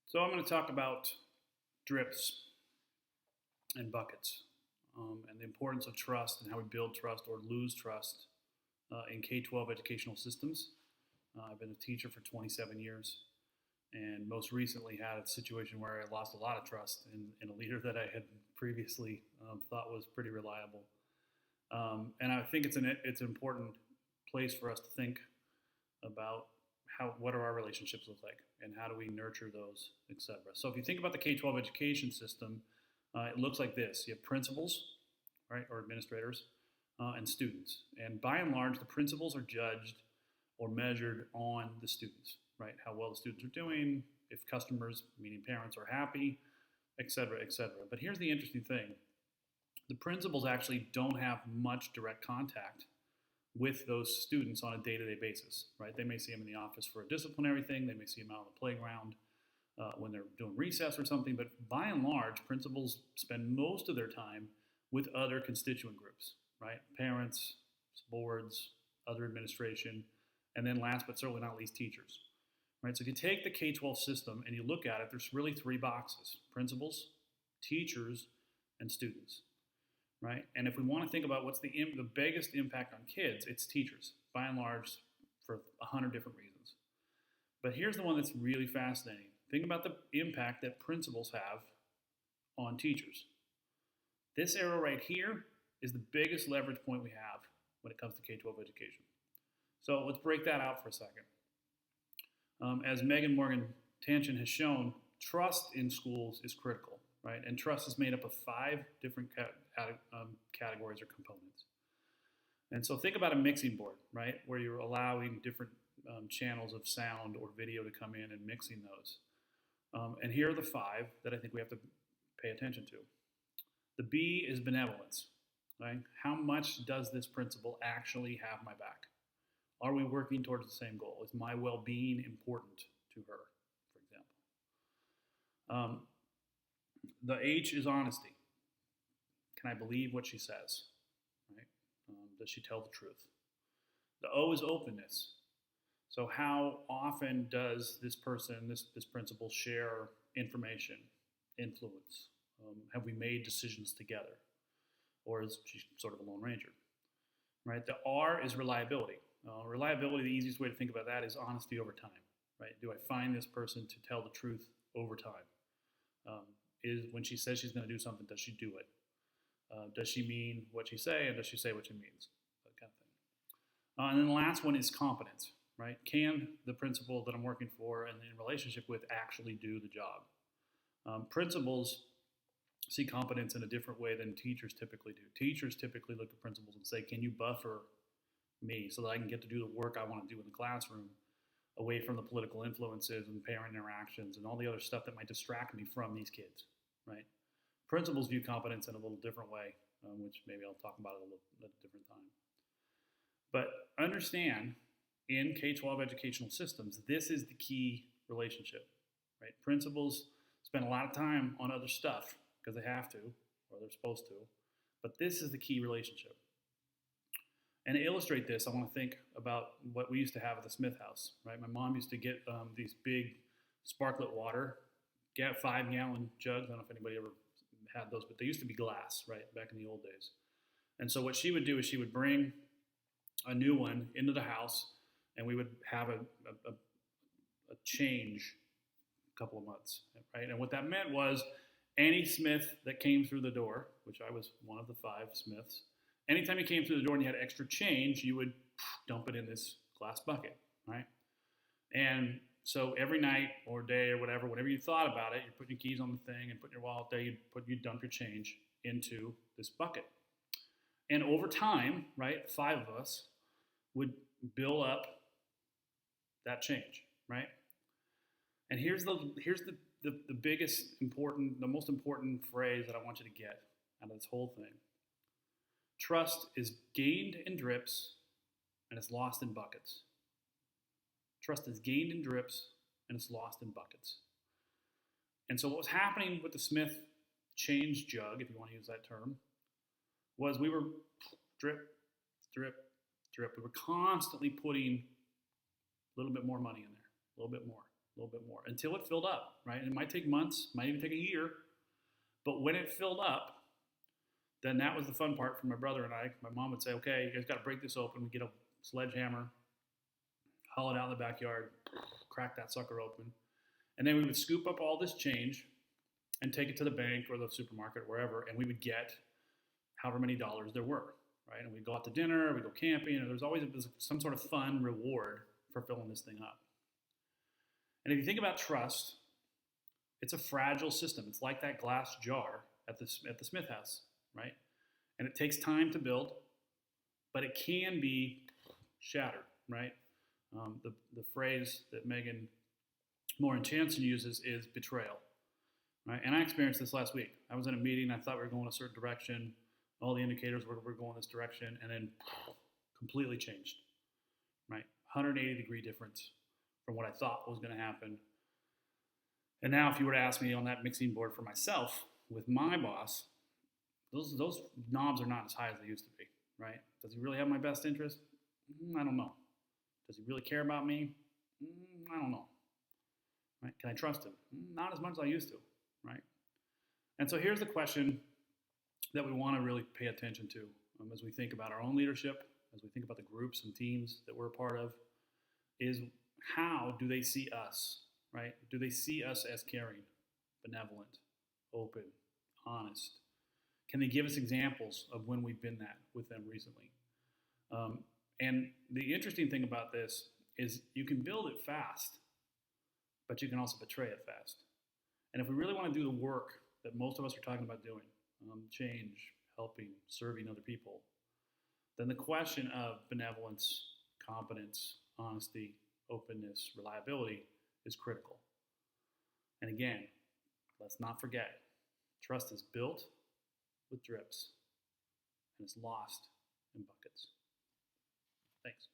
So I'm going to talk about drips and buckets, and the importance of trust and how we build trust or lose trust in K-12 educational systems. I've been a teacher for 27 years, and most recently had a situation where I lost a lot of trust in a leader that I had previously thought was pretty reliable. And I think it's an important place for us to think about what are our relationships look like and how do we nurture those, etc. So if you think about the K-12 education system, it looks like this: you have principals, right, or administrators, and students. And by and large, the principals are judged or measured on the students, right? How well the students are doing, if customers, meaning parents, are happy, et cetera, et cetera. But here's the interesting thing: the principals actually don't have much direct contact with those students on a day-to-day basis, right? They may see them in the office for a disciplinary thing. They may see them out on the playground when they're doing recess or something. But by and large, principals spend most of their time with other constituent groups, right? Parents, boards, other administration, and then last but certainly not least, teachers, right? So if you take the K-12 system and you look at it, there's really three boxes: principals, teachers, and students, right? And if we want to think about what's the biggest impact on kids, it's teachers, by and large, for 100 different reasons. But here's the one that's really fascinating. Think about the impact that principals have on teachers. This arrow right here is the biggest leverage point we have when it comes to K-12 education. So let's break that out for a second. As Megan Morgan Tanchen has shown, trust in schools is critical, right? And trust is made up of 5 different categories or components. And so think about a mixing board, right, where you're allowing different channels of sound or video to come in and mixing those. And here are the 5 that I think we have to pay attention to. The B is benevolence, right? How much does this principal actually have my back? Are we working towards the same goal? Is my well-being important to her, for example? The H is honesty. Can I believe what she says? Right? Does she tell the truth? The O is openness. So how often does this person, this principal, share information, influence? Have we made decisions together? Or is she sort of a lone ranger? Right? The R is reliability. Reliability, the easiest way to think about that is honesty over time. Right? Do I find this person to tell the truth over time? Is when she says she's going to do something, does she do it? Does she mean what she say, and does she say what she means? That kind of thing. And then the last one is competence, right? Can the principal that I'm working for and in relationship with actually do the job? Principals see competence in a different way than teachers typically do. Teachers typically look at principals and say, can you buffer me so that I can get to do the work I want to do in the classroom, away from the political influences and parent interactions and all the other stuff that might distract me from these kids, right? Principals view competence in a little different way, which maybe I'll talk about at a different time. But understand, in K-12 educational systems, this is the key relationship, right? Principals spend a lot of time on other stuff because they have to, or they're supposed to, but this is the key relationship. And to illustrate this, I want to think about what we used to have at the Smith house, right? My mom used to get these big sparklet water, 5-gallon jugs. I don't know if anybody ever had those, but they used to be glass, right, back in the old days. And so what she would do is she would bring a new one into the house, and we would have a change a couple of months, right? And what that meant was any Smith that came through the door, which I was one of the 5 Smiths, anytime you came through the door and you had extra change, you would dump it in this glass bucket, right? And so every night or day or whatever, whenever you thought about it, you're putting your keys on the thing and putting your wallet there, you'd dump your change into this bucket. And over time, right, 5 of us would build up that change, right? And here's the biggest important, the most important phrase that I want you to get out of this whole thing. Trust is gained in drips and it's lost in buckets. Trust is gained in drips and it's lost in buckets. And so what was happening with the Smith change jug, if you want to use that term, was we were drip, drip, drip. We were constantly putting a little bit more money in there, a little bit more, a little bit more, until it filled up, right? And it might take months, might even take a year, but when it filled up, then that was the fun part for my brother and I. My mom would say, okay, you guys got to break this open. We get a sledgehammer, haul it out in the backyard, crack that sucker open. And then we would scoop up all this change and take it to the bank or the supermarket or wherever, and we would get however many dollars there were, right? And we'd go out to dinner, we'd go camping, and there's always some sort of fun reward for filling this thing up. And if you think about trust, it's a fragile system. It's like that glass jar at the Smith house, right? And it takes time to build, but it can be shattered, right? The phrase that Megan Moran Chanson uses is betrayal, right? And I experienced this last week. I was in a meeting. I thought we were going a certain direction. All the indicators were going this direction, and then completely changed, right? 180-degree difference from what I thought was going to happen. And now if you were to ask me on that mixing board for myself with my boss, those knobs are not as high as they used to be, right? Does he really have my best interest? I don't know. Does he really care about me? I don't know. Right? Can I trust him? Not as much as I used to, right? And so here's the question that we want to really pay attention to as we think about our own leadership, as we think about the groups and teams that we're a part of, is how do they see us, right? Do they see us as caring, benevolent, open, honest? Can they give us examples of when we've been that with them recently? And the interesting thing about this is you can build it fast, but you can also betray it fast. And if we really want to do the work that most of us are talking about doing, change, helping, serving other people, then the question of benevolence, competence, honesty, openness, reliability is critical. And again, let's not forget, trust is built with drips and it's lost in buckets. Thanks.